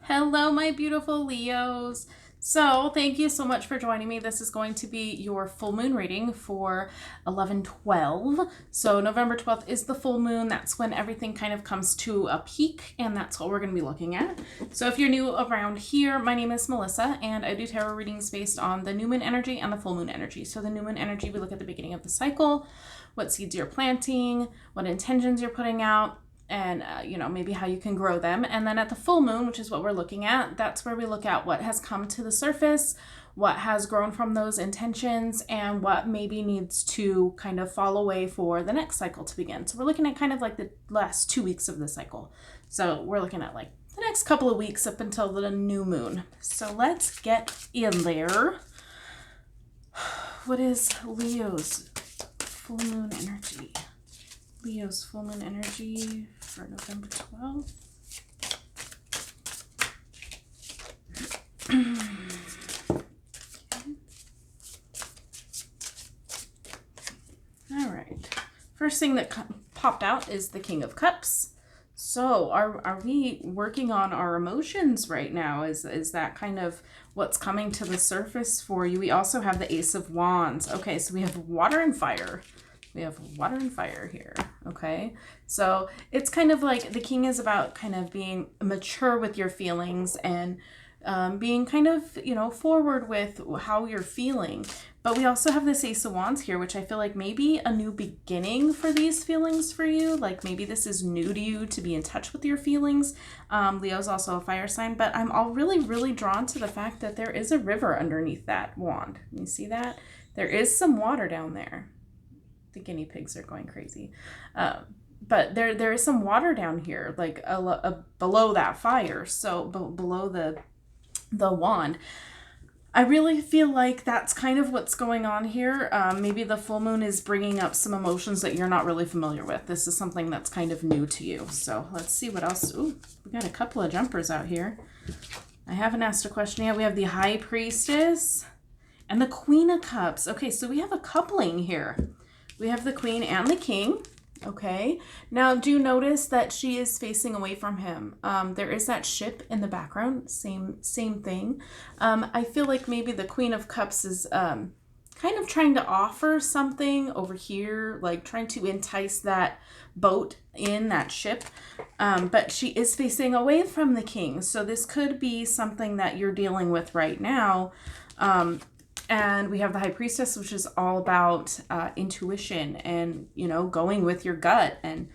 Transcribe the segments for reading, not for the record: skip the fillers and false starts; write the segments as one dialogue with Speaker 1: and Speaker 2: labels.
Speaker 1: Hello, my beautiful Leos. So, thank you so much for joining me. This is going to be your full moon reading for 11/12. So, November 12th is the full moon. That's when everything kind of comes to a peak, and that's what we're going to be looking at. So, if you're new around here, my name is Melissa, and I do tarot readings based on the new moon energy and the full moon energy. So, the new moon energy, we look at the beginning of the cycle, what seeds you're planting, what intentions you're putting out, and maybe how you can grow them. And then at the full moon, which is what we're looking at, that's where we look at what has come to the surface, what has grown from those intentions, and what maybe needs to kind of fall away for the next cycle to begin. So we're looking at kind of like the last 2 weeks of the cycle. So we're looking at like the next couple of weeks up until the new moon. So let's get in there. What is Leo's full moon energy? Leo's full moon energy for November 12th. All right. First thing that popped out is the King of Cups. So are we working on our emotions right now? Is that kind of what's coming to the surface for you? We also have the Ace of Wands. Okay, so we have water and fire. We have water and fire here, okay? So it's kind of like the king is about kind of being mature with your feelings and being kind of, forward with how you're feeling. But we also have this Ace of Wands here, which I feel like maybe a new beginning for these feelings for you. Like maybe this is new to you to be in touch with your feelings. Leo's also a fire sign, but I'm all really, really drawn to the fact that there is a river underneath that wand. You see that? There is some water down there. The guinea pigs are going crazy. But there is some water down here, like below that fire. So below the wand. I really feel like that's kind of what's going on here. Maybe the full moon is bringing up some emotions that you're not really familiar with. This is something that's kind of new to you. So let's see what else. Ooh, we got a couple of jumpers out here. I haven't asked a question yet. We have the High Priestess and the Queen of Cups. Okay, so we have a coupling here. We have the Queen and the King. Okay. Now, do notice that she is facing away from him. There is that ship in the background. Same thing. I feel like maybe the Queen of Cups is kind of trying to offer something over here, like trying to entice that boat in that ship. But she is facing away from the King. So this could be something that you're dealing with right now. And we have the High Priestess, which is all about intuition and, going with your gut and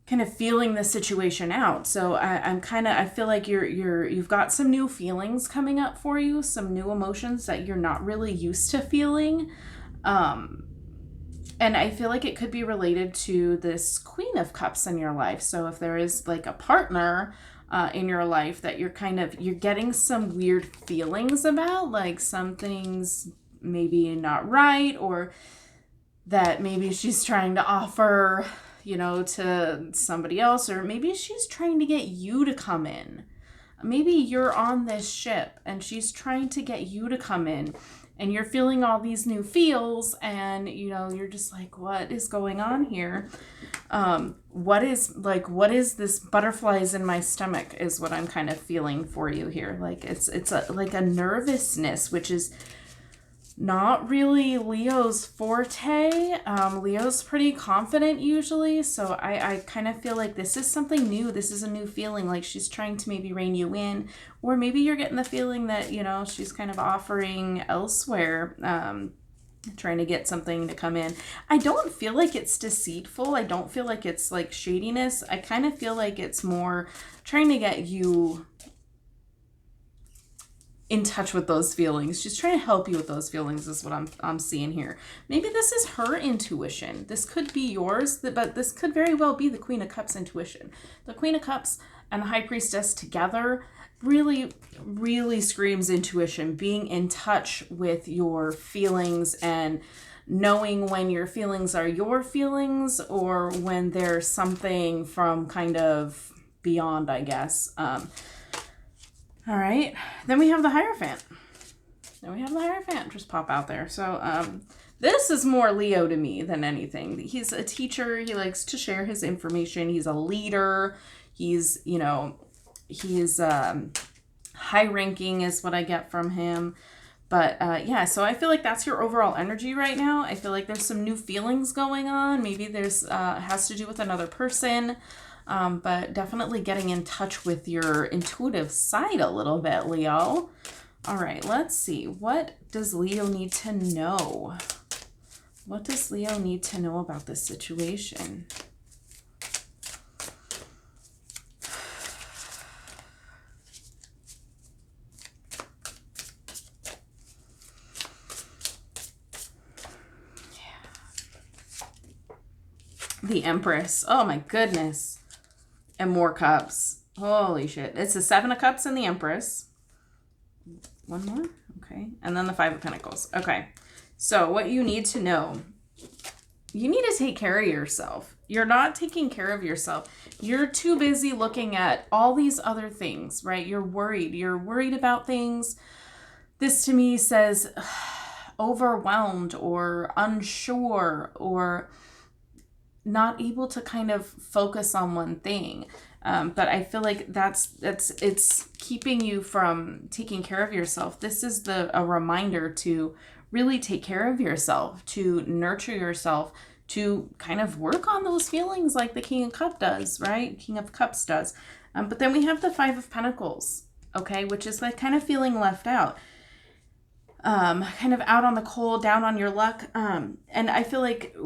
Speaker 1: kind of feeling the situation out. So I feel like you've got some new feelings coming up for you, some new emotions that you're not really used to feeling. And I feel like it could be related to this Queen of Cups in your life. So if there is like a partner in your life that you're getting some weird feelings about, like something's maybe not right, or that maybe she's trying to offer, to somebody else, or maybe she's trying to get you to come in. Maybe you're on this ship and she's trying to get you to come in. And you're feeling all these new feels and, you're just like, what is going on here? What is this butterflies in my stomach is what I'm kind of feeling for you here. Like it's like a nervousness, which is not really Leo's forte. Leo's pretty confident usually. So I kind of feel like this is something new. This is a new feeling, like she's trying to maybe rein you in, or maybe you're getting the feeling that, she's kind of offering elsewhere, trying to get something to come in. I don't feel like it's deceitful. I don't feel like it's like shadiness. I kind of feel like it's more trying to get you in touch with those feelings. She's trying to help you with those feelings is what I'm seeing here. Maybe this is her intuition. This could be yours, but this could very well be the Queen of Cups intuition. The Queen of Cups and the High Priestess together really, really screams intuition, being in touch with your feelings and knowing when your feelings are your feelings or when there's something from kind of beyond, I guess. All right, then we have the Hierophant. Just pop out there. So this is more Leo to me than anything. He's a teacher. He likes to share his information. He's a leader. He's, he's high ranking is what I get from him. But yeah, so I feel like that's your overall energy right now. I feel like there's some new feelings going on. Maybe there's has to do with another person. But definitely getting in touch with your intuitive side a little bit, Leo. All right, let's see. What does Leo need to know? What does Leo need to know about this situation? The Empress. Oh my goodness. And more cups. Holy shit. It's the 7 of Cups and the Empress. One more? Okay. And then the 5 of Pentacles. Okay. So what you need to know. You need to take care of yourself. You're not taking care of yourself. You're too busy looking at all these other things, right? You're worried. You're worried about things. This to me says overwhelmed or unsure or not able to kind of focus on one thing. But I feel like it's keeping you from taking care of yourself. This is a reminder to really take care of yourself, to nurture yourself, to kind of work on those feelings like the King of Cups does, right? King of Cups does. But then we have the 5 of Pentacles, okay, which is like kind of feeling left out. Kind of out on the cold, down on your luck. And I feel like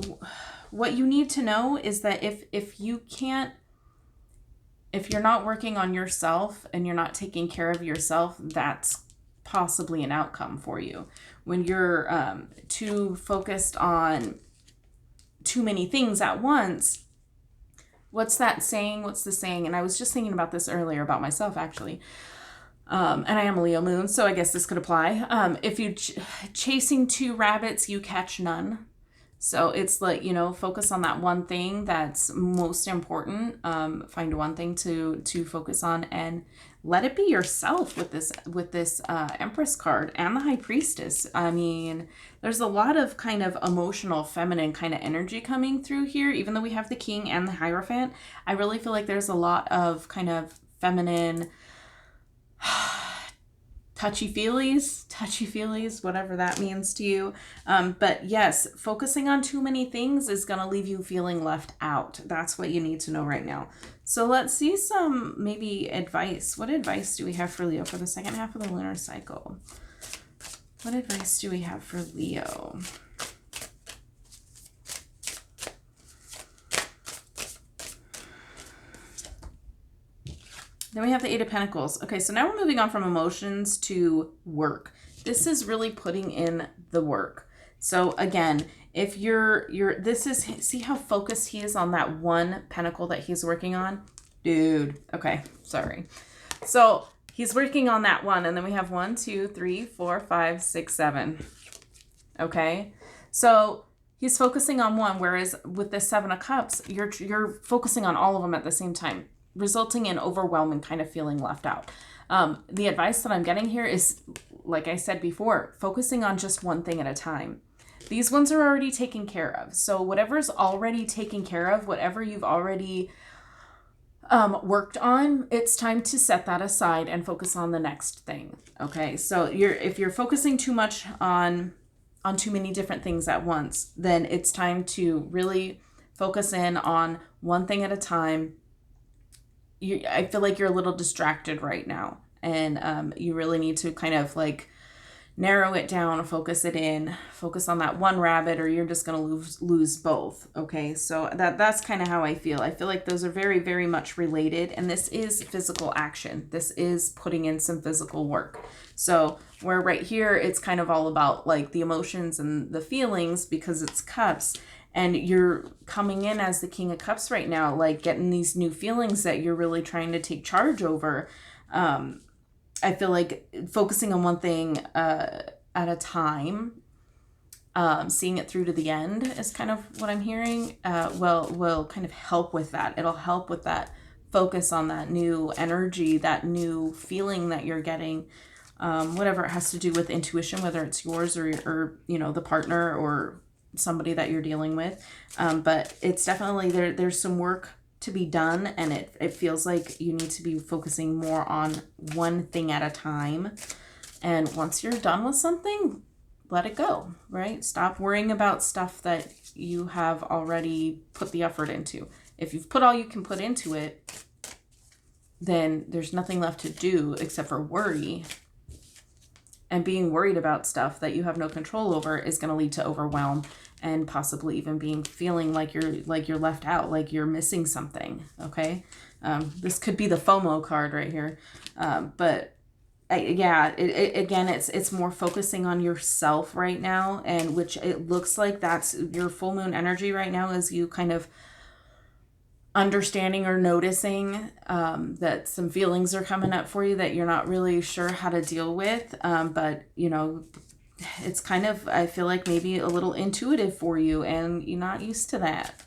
Speaker 1: what you need to know is that if you're not working on yourself and you're not taking care of yourself, that's possibly an outcome for you. When you're too focused on too many things at once, what's that saying? What's the saying? And I was just thinking about this earlier about myself, actually. And I am a Leo moon, so I guess this could apply. If you're chasing 2 rabbits, you catch none. So it's like, focus on that one thing that's most important. Find one thing to focus on and let it be yourself with this Empress card and the High Priestess. I mean, there's a lot of kind of emotional, feminine kind of energy coming through here. Even though we have the King and the Hierophant, I really feel like there's a lot of kind of feminine touchy-feelies, whatever that means to you. But yes, focusing on too many things is going to leave you feeling left out. That's what you need to know right now. So let's see some maybe advice. What advice do we have for Leo for the second half of the lunar cycle? What advice do we have for Leo? Then we have the 8 of Pentacles. Okay, so now we're moving on from emotions to work. This is really putting in the work. So again, if see how focused he is on that one pentacle that he's working on? Dude, okay, sorry. So he's working on that one, and then we have 1, 2, 3, 4, 5, 6, 7. Okay, so he's focusing on one, whereas with the 7 of Cups, you're focusing on all of them at the same time, resulting in overwhelming kind of feeling left out. The advice that I'm getting here is, like I said before, focusing on just one thing at a time. These ones are already taken care of. So whatever's already taken care of, whatever you've already worked on, it's time to set that aside and focus on the next thing. Okay, so if you're focusing too much on too many different things at once, then it's time to really focus in on one thing at a time. I feel like you're a little distracted right now, and you really need to kind of like narrow it down, focus it in, focus on that one rabbit, or you're just going to lose both. Okay, so that's kind of how I feel. I feel like those are very, very much related, and this is physical action. This is putting in some physical work. So where right here, it's kind of all about like the emotions and the feelings because it's Cups. And you're coming in as the King of Cups right now, like getting these new feelings that you're really trying to take charge over. I feel like focusing on one thing at a time, seeing it through to the end is kind of what I'm hearing, will kind of help with that. It'll help with that focus on that new energy, that new feeling that you're getting, whatever it has to do with intuition, whether it's yours or the partner or somebody that you're dealing with. But it's definitely there's some work to be done, and it feels like you need to be focusing more on one thing at a time. And once you're done with something, let it go, right? Stop worrying about stuff that you have already put the effort into. If you've put all you can put into it, then there's nothing left to do except for worry. And being worried about stuff that you have no control over is going to lead to overwhelm, and possibly even feeling like you're left out, like you're missing something. Okay. This could be the FOMO card right here. But again, it's more focusing on yourself right now, and which it looks like that's your full moon energy right now, is you kind of understanding or noticing that some feelings are coming up for you that you're not really sure how to deal with. But you know, it's kind of, I feel like maybe a little intuitive for you, and you're not used to that.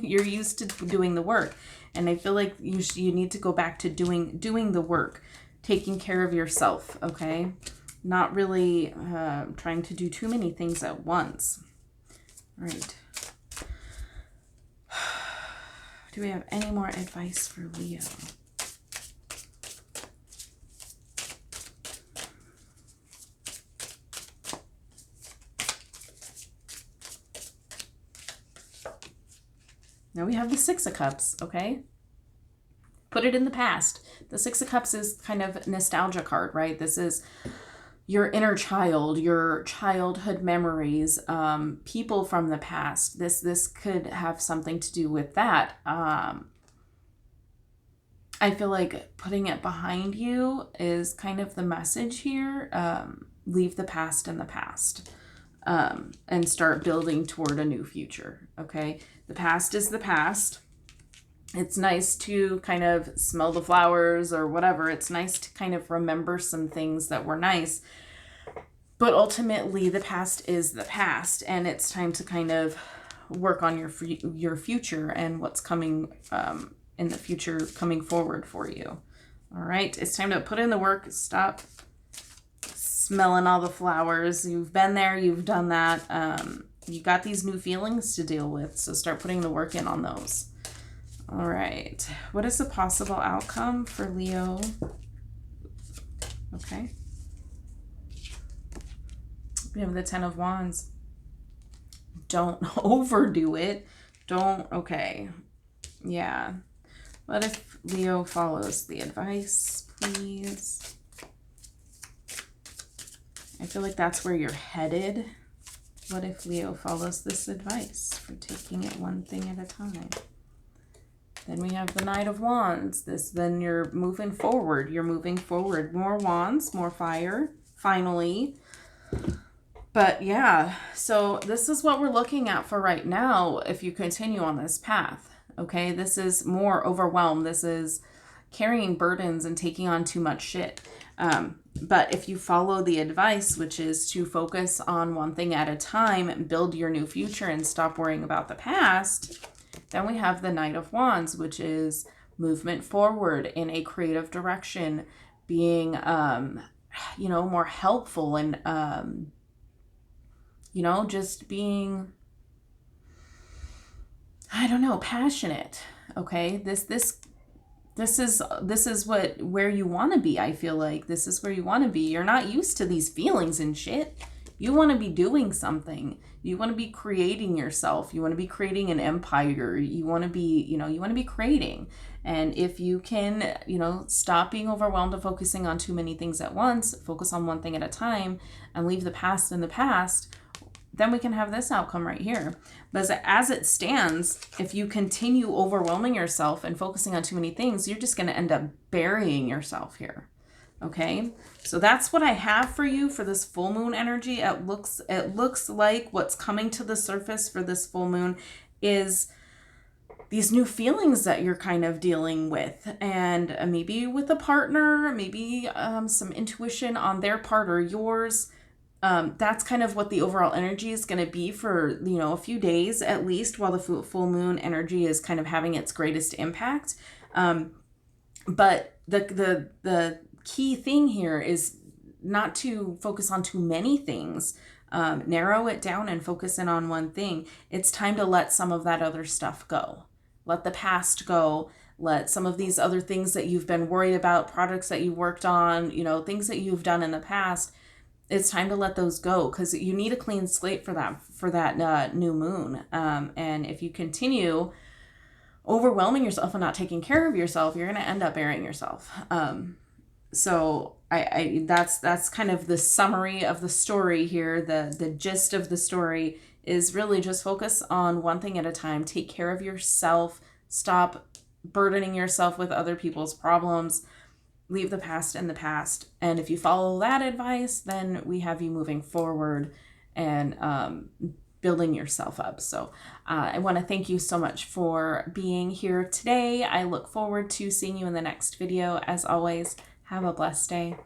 Speaker 1: You're used to doing the work, and I feel like you need to go back to doing the work, taking care of yourself. Okay, not really trying to do too many things at once. All right. Do we have any more advice for Leo? Now we have the Six of Cups, okay? Put it in the past. The Six of Cups is kind of nostalgia card, right? This is your inner child, your childhood memories, people from the past. This could have something to do with that. I feel like putting it behind you is kind of the message here. Leave the past in the past, and start building toward a new future, okay? The past is the past. It's nice to kind of smell the flowers or whatever. It's nice to kind of remember some things that were nice. But ultimately, the past is the past, and it's time to kind of work on your future and what's coming in the future coming forward for you. All right, it's time to put in the work. Stop smelling all the flowers. You've been there. You've done that. You got these new feelings to deal with, so start putting the work in on those. All right. What is the possible outcome for Leo? Okay. We have the Ten of Wands. Don't overdo it. Okay. Yeah. What if Leo follows the advice, please? I feel like that's where you're headed. What if Leo follows this advice for taking it one thing at a time? Then we have the Knight of Wands. Then you're moving forward. You're moving forward. More wands, more fire, finally. But yeah, so this is what we're looking at for right now if you continue on this path. Okay, this is more overwhelm. This is carrying burdens and taking on too much shit. But if you follow the advice, which is to focus on one thing at a time, build your new future, and stop worrying about the past, then we have the Knight of Wands, which is movement forward in a creative direction, being, more helpful and, just being, passionate. Okay. This is where you want to be. I feel like this is where you want to be. You're not used to these feelings and shit. You want to be doing something. You want to be creating yourself. You want to be creating an empire. You want to be, you want to be creating. And if you can, stop being overwhelmed and focusing on too many things at once, focus on one thing at a time and leave the past in the past, then we can have this outcome right here. But as it stands, if you continue overwhelming yourself and focusing on too many things, you're just going to end up burying yourself here. Okay, so that's what I have for you for this full moon energy. It looks like what's coming to the surface for this full moon is these new feelings that you're kind of dealing with, and maybe with a partner, maybe some intuition on their part or yours. That's kind of what the overall energy is going to be for, a few days at least, while the full moon energy is kind of having its greatest impact. But the key thing here is not to focus on too many things. Narrow it down and focus in on one thing. It's time to let some of that other stuff go. let the past go. Let some of these other things that you've been worried about, projects that you worked on, you know, things that you've done in the past, it's time to let those go, because you need a clean slate for that new moon. And if you continue overwhelming yourself and not taking care of yourself, you're going to end up burying yourself. So I that's kind of the summary of the story here. The gist of the story is really just focus on one thing at a time. Take care of yourself. Stop burdening yourself with other people's problems. Leave the past in the past. And if you follow that advice, then we have you moving forward and building yourself up. So I want to thank you so much for being here today. I look forward to seeing you in the next video. As always, have a blessed day.